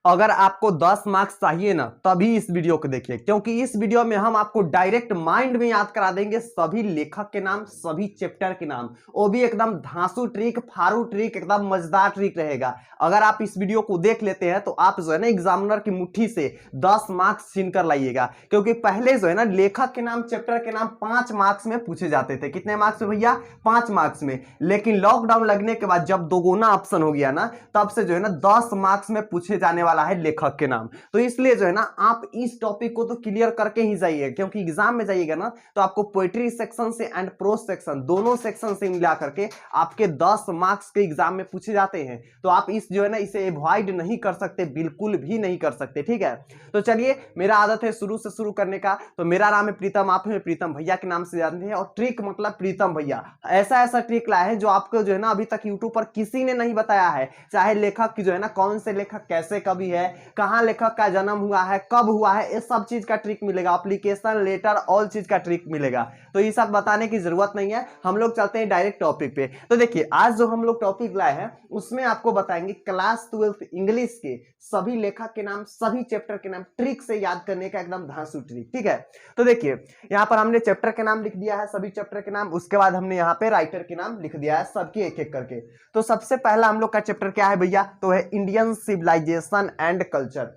अगर आपको 10 मार्क्स चाहिए ना तभी इस वीडियो को देखिए, क्योंकि इस वीडियो में हम आपको डायरेक्ट माइंड में याद करा देंगे सभी लेखक के नाम, सभी चैप्टर के नाम, वो भी एकदम धांसू ट्रिक, फारू ट्रिक, एकदम मजेदार ट्रिक रहेगा। अगर आप इस वीडियो को देख लेते हैं तो आप जो है ना एग्जामिनर की मुट्ठी से 10 मार्क्स छीन कर लाइएगा, क्योंकि पहले जो है ना लेखक के नाम, चैप्टर के नाम 5 मार्क्स में पूछे जाते थे। कितने मार्क्स में भैया? 5 मार्क्स में। लेकिन लॉकडाउन लगने के बाद जब दोगुना ऑप्शन हो गया ना, तब से जो है ना 10 मार्क्स में पूछे जाने वाला है लेखक के नाम। तो इसलिए जो है ना आप इस टॉपिक को तो क्लियर करके ही जाइए, क्योंकि एग्जाम में जाइएगा ना तो आपको पोएट्री सेक्शन से एंड प्रोज सेक्शन, दोनों सेक्शन से मिला करके आपके 10 मार्क्स के एग्जाम में पूछे जाते हैं। तो आप इस जो है ना इसे अवॉइड नहीं कर सकते, बिल्कुल भी नहीं कर सकते, ठीक है। तो चलिए, मेरा आदत है शुरू से शुरू करने का। तो मेरा नाम है प्रीतम, आप हमें प्रीतम भैया के नाम से जानते हैं, और ट्रिक मतलब प्रीतम भैया ऐसा ऐसा ट्रिक लाए हैं जो आपको जो है ना अभी तक यूट्यूब पर किसी ने नहीं बताया है। चाहे लेखक की जो है ना कौन से लेखक कैसे कवि है, कहां लेखक का जन्म हुआ है, कब हुआ है, ये सब चीज का ट्रिक मिलेगा। एप्लीकेशन, लेटर, ऑल चीज का ट्रिक मिलेगा। तो ये सब बताने की जरूरत नहीं है, हम लोग चलते हैं डायरेक्ट टॉपिक पे। तो देखिए, आज जो हम लोग टॉपिक लाए हैं उसमें आपको बताएंगे क्लास 12 इंग्लिश के सभी लेखक के नाम, सभी चैप्टर के नाम, ट्रिक से याद करने का एकदम धांसू ट्रिक, ठीक है। तो देखिए, यहां पर हमने चैप्टर के नाम लिख दिया है, सभी चैप्टर के नाम, उसके बाद हमने यहाँ पे राइटर के नाम लिख दिया है, सबके एक एक करके। तो सबसे पहला हम लोग का चैप्टर क्या है भैया? तो है इंडियन सिविलाइजेशन एंड कल्चर,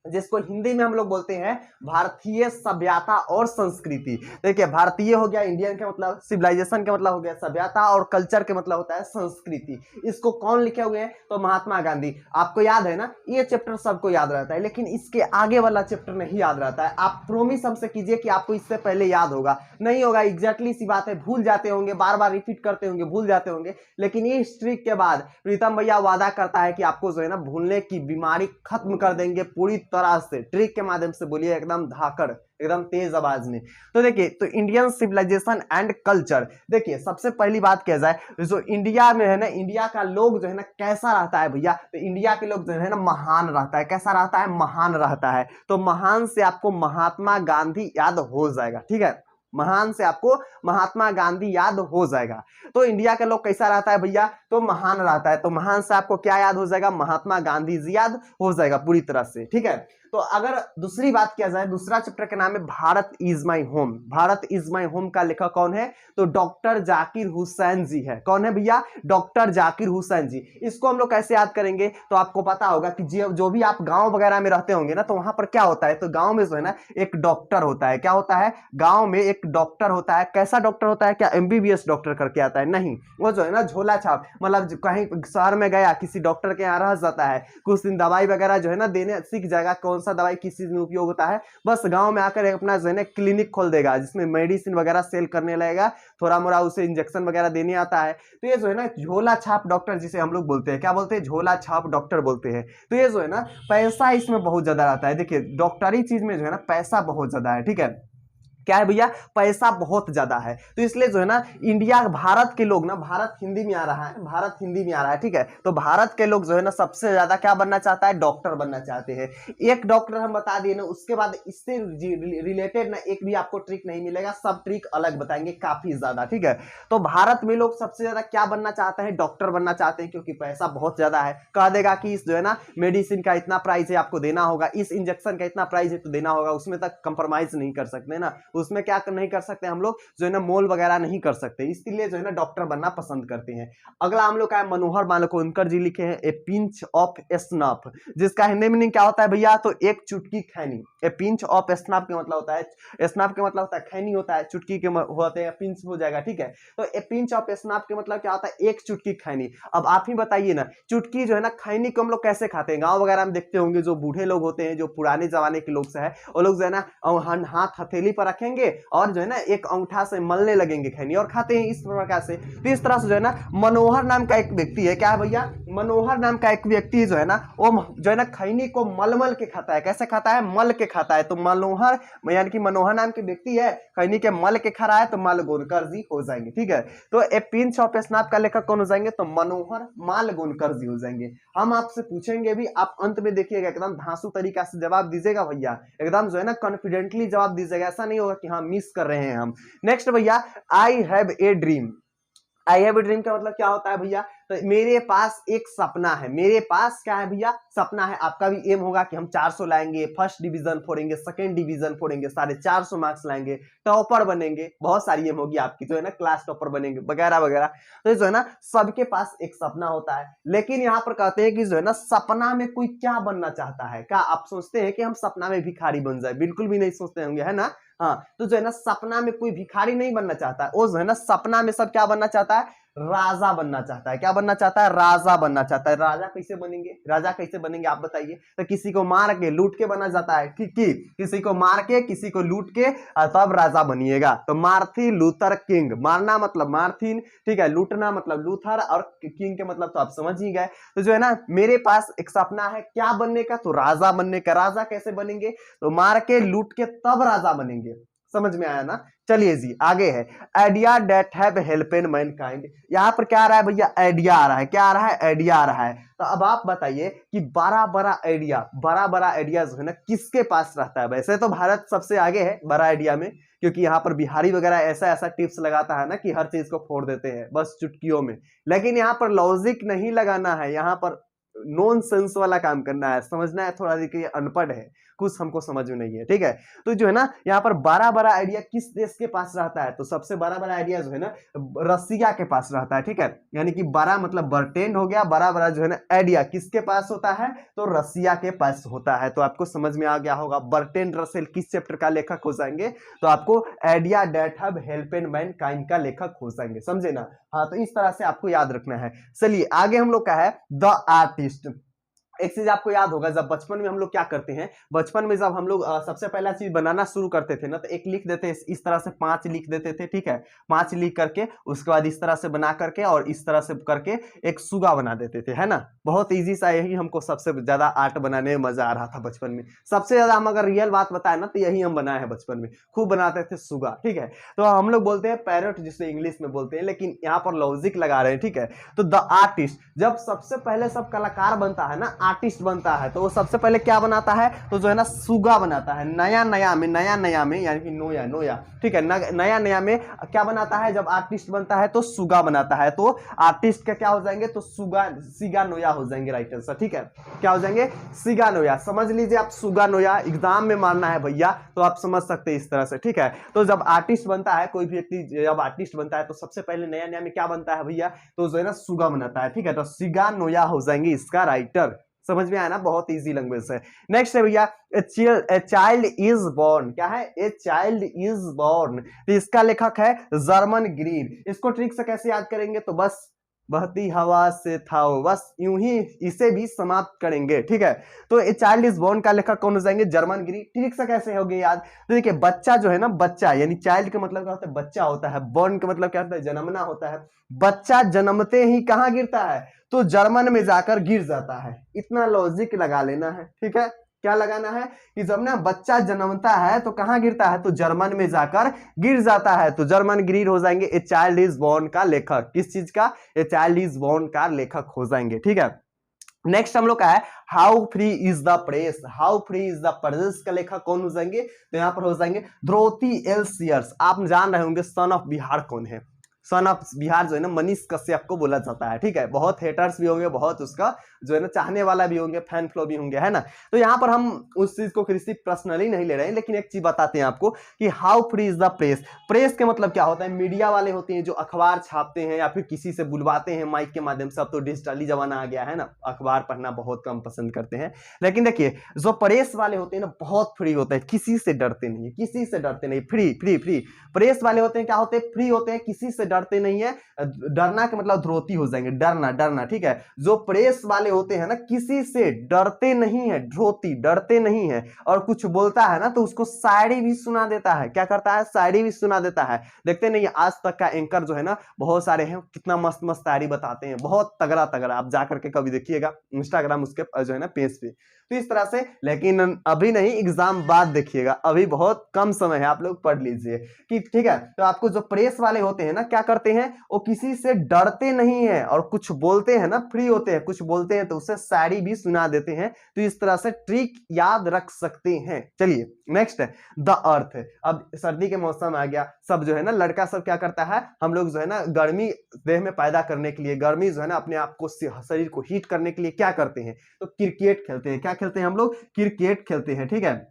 जिसको हिंदी में हम लोग बोलते हैं भारतीय सभ्यता और संस्कृति। देखिए, भारतीय हो गया, इंडियन का मतलब, सिविलाइजेशन का मतलब हो गया सभ्यता, और कल्चर के मतलब होता है संस्कृति। इसको कौन लिखे हुए हैं? तो महात्मा गांधी। आपको याद है ना, ये चैप्टर सबको याद रहता है, लेकिन इसके आगे वाला चैप्टर नहीं याद रहता है। आप प्रोमिस हमसे कीजिए कि आपको इससे पहले याद होगा। नहीं होगा, एग्जैक्टली सी बात है, भूल जाते होंगे, बार बार रिपीट करते होंगे, भूल जाते होंगे। लेकिन इस ट्रिक के बाद प्रीतम भैया वादा करता है कि आपको जो है ना भूलने की बीमारी खत्म कर देंगे पूरी तरह से। ट्रिक के माध्यम से बोलिए, एकदम धाकड़, एकदम तेज आवाज में। तो देखिए, तो इंडियन सिविलाइजेशन एंड कल्चर, देखिए सबसे पहली बात किया जाए, जो इंडिया में है ना, इंडिया का लोग जो है ना कैसा रहता है भैया? तो इंडिया के लोग जो है ना महान रहता है। कैसा रहता है? महान रहता है। तो महान से आपको महात्मा गांधी याद हो जाएगा, ठीक है। महान से आपको महात्मा गांधी याद हो जाएगा। तो इंडिया के लोग कैसा रहता है भैया? तो महान रहता है। तो महान से आपको क्या याद हो जाएगा? महात्मा गांधी जी याद हो जाएगा पूरी तरह से, ठीक है। तो अगर दूसरी बात किया जाए, दूसरा चैप्टर का नाम है Bharat is my home. Bharat is my home का लेखक कौन है? तो डॉक्टर जाकिर हुसैन जी है। कौन है भैया? डॉक्टर जाकिर हुसैन जी। इसको हम लोग कैसे याद करेंगे? तो आपको पता होगा कि जो भी आप गांव वगैरह में रहते होंगे ना, तो वहां पर क्या होता है? तो गांव में जो है ना एक डॉक्टर होता है। क्या होता है? गांव में एक डॉक्टर होता है। कैसा डॉक्टर होता है? क्या एमबीबीएस डॉक्टर करके आता है? नहीं, वो जो है ना झोला छाप, मतलब कहीं शहर में गया, किसी डॉक्टर के यहाँ रह जाता है, कुछ दिन दवाई वगैरह जो है ना देने सीख जाएगा, कौन सा दवाई किस चीज में उपयोग होता है। बस गांव में आकर अपना जो है ना क्लिनिक खोल देगा, जिसमें मेडिसिन वगैरह सेल करने लगेगा, थोड़ा मोड़ा उसे इंजेक्शन वगैरह देने आता है। तो ये जो है ना झोला छाप डॉक्टर, जिसे हम लोग बोलते हैं, क्या बोलते हैं? झोला छाप डॉक्टर बोलते हैं। तो ये जो है ना पैसा इसमें बहुत ज्यादा रहता है। देखिए, डॉक्टरी चीज में जो है ना पैसा बहुत ज्यादा है, ठीक है। क्या है भैया? पैसा बहुत ज्यादा है। तो इसलिए जो है ना इंडिया, भारत के लोग ना, भारत हिंदी में आ रहा है, भारत हिंदी में आ रहा है, ठीक है। तो भारत के लोग जो है ना सबसे ज्यादा क्या बनना चाहता है? डॉक्टर बनना चाहते हैं। एक डॉक्टर हम बता दिए ना, उसके बाद इससे रिलेटेड ना एक भी आपको ट्रिक नहीं मिलेगा, सब ट्रिक अलग बताएंगे काफी ज्यादा, ठीक है। तो भारत में लोग सबसे ज्यादा क्या बनना चाहते हैं? डॉक्टर बनना चाहते हैं, क्योंकि पैसा बहुत ज्यादा है। कह देगा कि इस जो है ना मेडिसिन का इतना प्राइस है, आपको देना होगा, इस इंजेक्शन का इतना प्राइस है तो देना होगा, उसमें तक कंप्रोमाइज नहीं कर सकते ना, उसमें क्या नहीं कर सकते हम लोग, जो है ना मोल वगैरह नहीं कर सकते, इसलिए जो है ना डॉक्टर बनना पसंद करते हैं। अगला हम लोग का है मनोहर मालवणकर जी लिखे हैं ए पिंच ऑफ स्नफ, जिसका हिंदी मीनिंग क्या होता है भैया? तो एक चुटकी खैनी। ए पिंच ऑफ स्नफ का मतलब होता है, स्नफ का मतलब होता है खैनी होता है, चुटकी के होते हैं, पिंच हो जाएगा, ठीक है। तो ए पिंच ऑफ स्नफ का मतलब क्या होता है? एक चुटकी खैनी। अब आप ही बताइए ना, चुटकी जो है ना खैनी को हम लोग कैसे खाते हैं? गांव वगैरह में देखते होंगे, जो बूढ़े लोग होते हैं, जो पुराने जमाने के लोग से है, वो लोग जो है ना हाथ हथेली पर रखेंगे और जो है ना एक अंगूठा से मलने लगेंगे खैनी और खाते हैं इस प्रकार से। तो इस तरह से जो है ना मनोहर नाम का एक व्यक्ति है, क्या है भैया? मनोहर नाम का एक व्यक्ति जो है ना, वो जो है ना खैनी को मल मल के खाता है। कैसे खाता है? मल के खाता है। तो मनोहर, यानी कि मनोहर नाम के व्यक्ति है, खैनी के मल के खा रहा है, तो मालवणकर जी हो जाएंगे, ठीक है। तो ए पिंच ऑफ स्नफ का लेखक कौन हो जाएंगे? तो मनोहर मालवणकर जी हो जाएंगे। हम आपसे पूछेंगे भी, आप अंत में देखिएगा, एकदम धांसू तरीका से जवाब दीजिएगा भैया, एकदम जो है ना कॉन्फिडेंटली जवाब दीजिएगा, ऐसा नहीं होगा कि हाँ मिस कर रहे हैं हम। नेक्स्ट भैया, I have a dream. I have a dream का मतलब क्या होता है भैया? तो मेरे पास एक सपना है, मेरे पास क्या है भैया, सपना है। आपका भी एम होगा कि हम 400 लाएंगे, फर्स्ट डिवीजन फोड़ेंगे, सेकंड डिवीजन फोड़ेंगे, 450 मार्क्स लाएंगे, टॉपर बनेंगे, बहुत सारी एम होगी आपकी, जो है ना क्लास टॉपर बनेंगे वगैरह वगैरह। तो जो है ना सबके पास एक सपना होता है, लेकिन यहाँ पर कहते हैं कि जो है ना सपना में कोई क्या बनना चाहता है। क्या आप सोचते हैं कि हम सपना में भिखारी बन जाए? बिल्कुल भी नहीं सोचते होंगे, है ना। हाँ, तो जो है ना सपना में कोई भिखारी नहीं बनना चाहता है, वो जो है ना सपना में सब क्या बनना चाहता है, राजा बनना चाहता है। क्या बनना चाहता है? राजा बनना चाहता है। राजा कैसे बनेंगे, राजा कैसे बनेंगे आप बताइए? तो किसी को मार के लूट के बना जाता है, किसी को मार के किसी को लूट के तब राजा बनिएगा। तो मार्टिन लूथर किंग, मारना मतलब मार्टिन, ठीक है, लूटना मतलब लूथर, और किंग के मतलब तो आप समझ ही गए। तो जो है ना मेरे पास एक सपना है क्या बनने का, तो राजा बनने का। राजा कैसे बनेंगे? तो मार के लूट के तब राजा बनेंगे। समझ में आया ना। चलिए जी आगे है, आइडिया दैट हैव हेल्पेड मैनकाइंड। यहाँ पर क्या आ रहा है भैया? आइडिया आ रहा है। क्या आ रहा है? आइडिया आ रहा है। तो अब आप बताइए कि बड़ा बड़ा आइडिया जो है ना किसके पास रहता है? वैसे तो भारत सबसे आगे है बड़ा आइडिया में, क्योंकि यहाँ पर बिहारी वगैरह ऐसा ऐसा टिप्स लगाता है ना कि हर चीज को फोड़ देते हैं बस चुटकियों में। लेकिन यहाँ पर लॉजिक नहीं लगाना है, यहाँ पर नॉन सेंस वाला काम करना है, समझना है थोड़ा। देखिए अनपढ़ है, कुछ हमको समझ में नहीं है, ठीक है। तो जो है ना यहाँ पर बड़ा बड़ा आइडिया किस देश के पास रहता है? तो सबसे बड़ा बड़ा आइडिया जो है ना रसिया के पास रहता है, ठीक है। यानी कि बड़ा मतलब बर्टेन हो गया, बड़ा बड़ा जो है ना आइडिया किसके पास होता है? तो रसिया के पास होता है। तो आपको समझ में आ गया होगा बर्टेन रसेल किस चैप्टर का लेखक हो जाएंगे? तो आपको आइडिया दैट हैव हेल्पेड मैनकाइंड का लेखक हो जाएंगे, समझे ना। हाँ, तो इस तरह से आपको याद रखना है। चलिए आगे हम लोग का है द आर्टिस्ट। एक चीज आपको याद होगा, जब बचपन में हम लोग क्या करते हैं, बचपन में जब हम लोग सबसे पहला चीज बनाना शुरू करते थे ना, तो एक लिख देते इस तरह से 5 लिख देते थे, ठीक है। 5 लिख करके उसके बाद इस तरह से बना करके और इस तरह से करके एक सुगा बना देते थे, है ना। बहुत इजी सा, यही हमको सबसे ज्यादा आर्ट बनाने में मजा आ रहा था बचपन में। सबसे ज्यादा हम अगर रियल बात बताए ना तो यही हम बनाए हैं बचपन में, खूब बनाते थे सुगा, ठीक है। तो हम लोग बोलते हैं पैरट, जिसे इंग्लिश में बोलते हैं, लेकिन यहाँ पर लॉजिक लगा रहे हैं, ठीक है। तो द आर्टिस्ट, जब सबसे पहले सब कलाकार बनता है ना, आर्टिस्ट बनता है, तो वो सबसे पहले क्या बनाता है? तो जो है ना सुगा बनाता है। नया नया में यानी कि नोया, ठीक है। नया नया में क्या बनाता है? जब आर्टिस्ट बनता है तो सुगा बनाता है। तो आर्टिस्ट का क्या हो जाएंगे? तो सुगा सिगा नोया हो जाएंगे, राइट आंसर, ठीक है। क्या हो जाएंगे? सिगा नोया। समझ लीजिए आप, सुगा नोया एग्जाम में मारना है भैया, तो आप समझ सकते हैं इस तरह से, ठीक है। तो जब आर्टिस्ट बनता है, कोई भी व्यक्ति जब आर्टिस्ट बनता है तो सबसे पहले नया नया में क्या बनता है भैया? तो जो है ना सुगा बनाता है, ठीक है। तो सिगा नोया हो जाएंगे इसका राइटर। समझ में आया ना, बहुत इजी लैंग्वेज है। नेक्स्ट है भैया ए चाइल्ड इज बॉर्न। क्या है? A child is born. तो इसका लेखक है जर्मन ग्रीन। इसको ट्रिक से कैसे याद करेंगे? तो बस बहती हवा से था, बस यूं ही इसे भी समाप्त करेंगे, ठीक है। तो ए चाइल्ड इज बॉर्न का लेखक कौन हो जाएंगे? German green. ट्रिक से कैसे होगी याद? तो देखिए बच्चा जो है ना, बच्चा यानी चाइल्ड का मतलब क्या होता है? बच्चा होता है। बॉर्न का मतलब क्या होता है? जन्मना होता है। बच्चा जन्मते ही कहां गिरता है? तो जर्मन में जाकर गिर जाता है। इतना लॉजिक लगा लेना है, ठीक है। क्या लगाना है कि जब ना बच्चा जन्मता है तो कहां गिरता है? तो जर्मन में जाकर गिर जाता है। तो जर्मन ग्रीन हो जाएंगे ए चाइल्ड इज बॉर्न का लेखक। किस चीज का? ए चाइल्ड इज बॉर्न का लेखक हो जाएंगे, ठीक है। नेक्स्ट हम लोग का है how free is the press. How free is the press का लेखक कौन हो जाएंगे? तो यहां पर हो जाएंगे द्रौपदी एल सीयर्स। आप जान रहे होंगे सन ऑफ बिहार कौन है? सन ऑफ बिहार जो है ना मनीष कश्यप को बोला जाता है, ठीक है। बहुत हेटर्स भी होंगे, बहुत उसका जो है ना चाहने वाला भी होंगे, फैन फ्लो भी होंगे, है ना। तो यहाँ पर हम उस चीज को किसी पर्सनली नहीं ले रहे हैं, लेकिन एक चीज बताते हैं आपको कि how free is the press. Press के मतलब क्या होता है? मीडिया वाले होते हैं जो अखबार छापते हैं या फिर किसी से बुलवाते हैं माइक के माध्यम से। अब तो डिजिटली जमाना आ गया है ना, अखबार पढ़ना बहुत कम पसंद करते हैं। लेकिन देखिए जो प्रेस वाले होते हैं ना बहुत फ्री होते हैं, किसी से डरते नहीं है, किसी से डरते नहीं। फ्री फ्री फ्री प्रेस वाले होते हैं, क्या होते हैं? फ्री होते हैं, किसी से डरते नहीं है। डरना का मतलब ध्रोती हो जाएंगे, डरना डरना, ठीक है। जो प्रेस वाले होते हैं ना किसी से डरते नहीं है, ध्रोती, डरते नहीं है। और कुछ बोलता है ना तो उसको शायरी भी सुना देता है। क्या करता है? शायरी भी सुना देता है। देखते नहीं आज तक का एंकर जो है ना बहुत सारे हैं, कितना मस्त मस्त शायरी बताते हैं, बहुत तगड़ा तगड़ा। आप जाकर के कभी देखिएगा इंस्टाग्राम उसके जो है ना पेज पे, तो इस तरह से, लेकिन अभी नहीं, एग्जाम बाद देखिएगा, अभी बहुत कम समय है, आप लोग पढ़ लीजिए कि ठीक है। तो आपको जो प्रेस वाले होते हैं ना, क्या करते हैं, वो किसी से डरते नहीं है और कुछ बोलते हैं ना, फ्री होते हैं, कुछ बोलते हैं तो उससे शायरी भी सुना देते हैं। तो इस तरह से ट्रिक याद रख सकते हैं। चलिए नेक्स्ट है द अर्थ। अब सर्दी के मौसम आ गया, सब जो है ना लड़का सब क्या करता है, हम लोग जो है ना गर्मी देह में पैदा करने के लिए, गर्मी जो है ना अपने आप को, शरीर को हीट करने के लिए क्या करते हैं, तो क्रिकेट खेलते हैं। क्या खेलते हैं हम लोग, क्रिकेट खेलते हैं, ठीक है।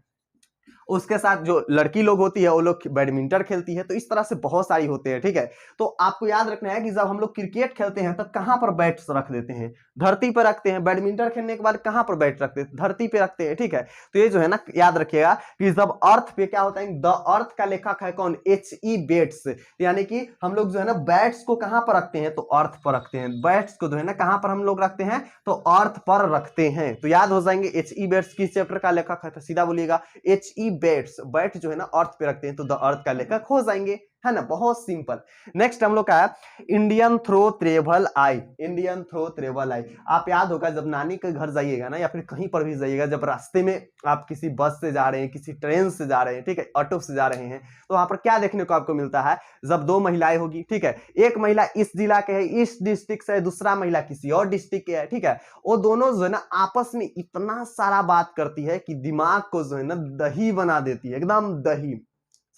उसके साथ जो लड़की लोग होती है वो लोग बैडमिंटन खेलती है। तो इस तरह से बहुत सारी होते हैं, ठीक है। तो आपको याद रखना है कि जब हम लोग क्रिकेट खेलते हैं तो कहां पर बैट रख देते हैं, धरती पर रखते हैं। बैडमिंटन खेलने के बाद कहां पर बैट रखते हैं, धरती पे रखते हैं, ठीक है। तो ये जो है ना याद रखिएगा कि जब अर्थ पे क्या होता है, द अर्थ का लेखक है कौन, H.E. बेट्स। यानी कि हम लोग जो है ना बैट्स को कहां पर रखते हैं, तो अर्थ पर रखते हैं। बैट्स को जो है ना कहां पर हम लोग रखते हैं, तो अर्थ पर रखते हैं। तो याद हो जाएंगे H.E. बेट्स किस चैप्टर का लेखक है, तो सीधा बोलिएगा H.E. बेट्स। बैट जो है ना अर्थ पे रखते हैं, तो द अर्थ का लेखक हो जाएंगे, है ना, बहुत सिंपल। नेक्स्ट हम लोग का है Indian throw travel I. Indian throw travel I, आप याद होगा जब नानी के घर जाइएगा ना, या फिर कहीं पर भी जाइएगा, जब रास्ते में आप किसी बस से जा रहे हैं, किसी ट्रेन से जा रहे हैं, ठीक है, ऑटो से जा रहे हैं, तो वहां पर क्या देखने को आपको मिलता है, जब दो महिलाएं होगी, ठीक है, एक महिला इस जिला के है, इस डिस्ट्रिक्ट से है, दूसरा महिला किसी और डिस्ट्रिक्ट के है, ठीक है, वो दोनों जो है ना आपस में इतना सारा बात करती है कि दिमाग को जो है ना दही बना देती है, एकदम दही,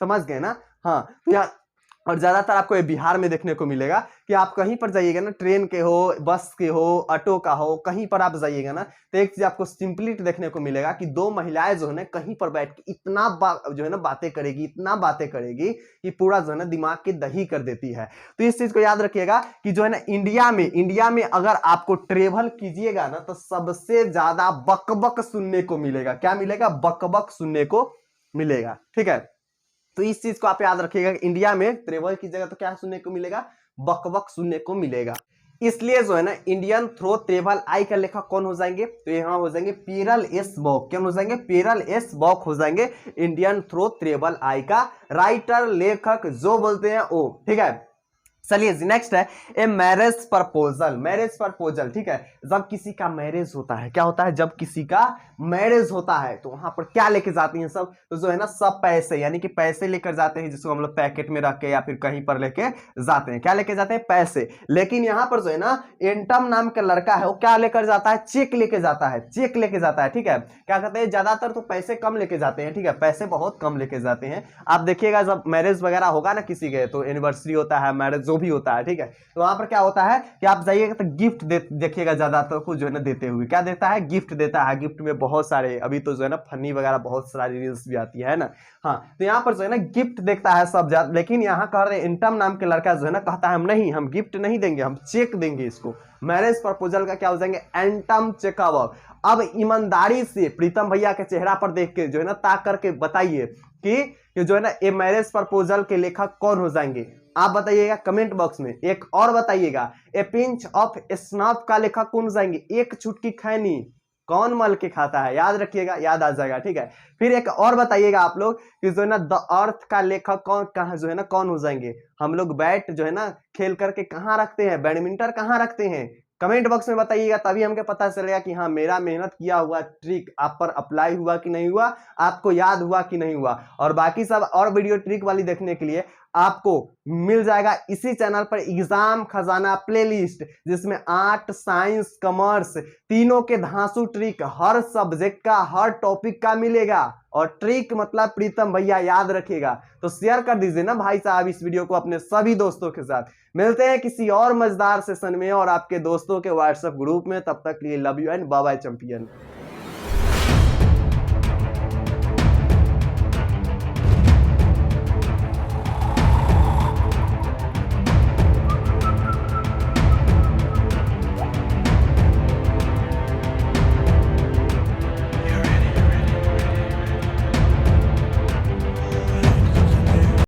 समझ गए ना। हाँ, तो यहाँ और ज्यादातर आपको ये बिहार में देखने को मिलेगा कि आप कहीं पर जाइएगा ना, ट्रेन के हो, बस के हो, ऑटो का हो, कहीं पर आप जाइएगा ना, तो एक चीज आपको सिंपली देखने को मिलेगा कि दो महिलाएं जो है ना कहीं पर बैठ के इतना जो है ना बातें करेगी, इतना बातें करेगी कि पूरा जो है ना दिमाग की दही कर देती है। तो इस चीज को याद रखिएगा कि जो है ना इंडिया में अगर आपको ट्रेवल कीजिएगा ना, तो सबसे ज्यादा बकबक सुनने को मिलेगा। क्या मिलेगा, बकबक सुनने को मिलेगा, ठीक है। तो इस चीज को आप याद रखिएगा कि इंडिया में ट्रेवल की जगह तो क्या सुनने को मिलेगा, बकबक सुनने को मिलेगा। इसलिए जो है ना इंडियन थ्रो ट्रेवल आई का लेखक कौन हो जाएंगे, तो यहां हो जाएंगे पेरल एस बॉक। क्या हो जाएंगे, पेरल एस बॉक हो जाएंगे इंडियन थ्रो ट्रेवल आई का राइटर, लेखक जो बोलते हैं वो, ठीक है। चलिए नेक्स्ट है a marriage proposal. Marriage proposal, ठीक है, जब किसी का मैरिज होता है, क्या होता है, जब किसी का मैरिज होता है तो वहां पर क्या लेके जाती हैं सब, तो जो है ना सब पैसे, यानी कि पैसे लेकर जाते हैं, जिसको हम लोग पैकेट में रख के या फिर कहीं पर लेके जाते हैं। क्या लेके जाते हैं, पैसे। लेकिन यहाँ पर जो है ना एंटम नाम का लड़का है, वो क्या लेकर जाता है, चेक लेके जाता है, चेक लेके जाता है, ठीक है। क्या कहते हैं, ज्यादातर तो पैसे कम लेके जाते हैं, ठीक है, पैसे बहुत कम लेके जाते हैं। आप देखिएगा जब मैरिज वगैरह होगा ना किसी के, तो एनिवर्सरी होता है, मैरिज भी होता है, ठीक है, तो वहां पर क्या होता है कि आप जाइएगा तो गिफ्ट देखिएगा ज्यादातर को जो है ना देते हुए, क्या देता है, गिफ्ट देता है। गिफ्ट में बहुत सारे, अभी तो जो है ना फनी वगैरह बहुत सारी रील्स भी आती है ना। हाँ, तो यहाँ पर जो है ना गिफ्ट देखता है सब ज्यादा। लेकिन यहाँ कह रहे इंटम नाम के लड़का जो है ना कहता है हम नहीं, हम गिफ्ट नहीं देंगे, हम चेक देंगे इसको। मैरिज प्रपोजल का क्या हो जाएंगे, एंटम चेकअप। अब ईमानदारी से प्रीतम भैया के चेहरा पर देख के जो है ना ताक करके बताइए कि जो है ना ये मैरिज प्रपोजल के लेखक कौन हो जाएंगे, आप बताइएगा कमेंट बॉक्स में। एक और बताइएगा, ए पिंच ऑफ स्नफ का लेखक कौन हो जाएंगे, एक चुटकी खैनी कौन मल के खाता है, याद रखिएगा, याद आ जाएगा, ठीक है। फिर एक और बताइएगा आप लोग कि जो है ना द अर्थ का लेखक कौन, कहां जो है ना कौन हो जाएंगे। हम लोग बैट जो है ना खेल करके कहां रखते हैं, बैडमिंटन कहां रखते हैं, कमेंट बॉक्स में बताइएगा, तभी हमको पता चलेगा कि हाँ मेरा मेहनत किया हुआ ट्रिक आप पर अप्लाई हुआ कि नहीं हुआ, आपको याद हुआ कि नहीं हुआ। और बाकी सब और वीडियो ट्रिक वाली देखने के लिए आपको मिल जाएगा इसी चैनल पर एग्जाम खजाना प्लेलिस्ट, जिसमें आर्ट, साइंस, कॉमर्स तीनों के धांसू ट्रिक हर सब्जेक्ट का, हर टॉपिक का मिलेगा। और ट्रिक मतलब प्रीतम भैया, याद रखिएगा। तो शेयर कर दीजिए ना भाई साहब इस वीडियो को अपने सभी दोस्तों के साथ। मिलते हैं किसी और मजेदार सेशन में और आपके दोस्तों के व्हाट्सएप ग्रुप में। तब तक के लिए love you and bye bye champion.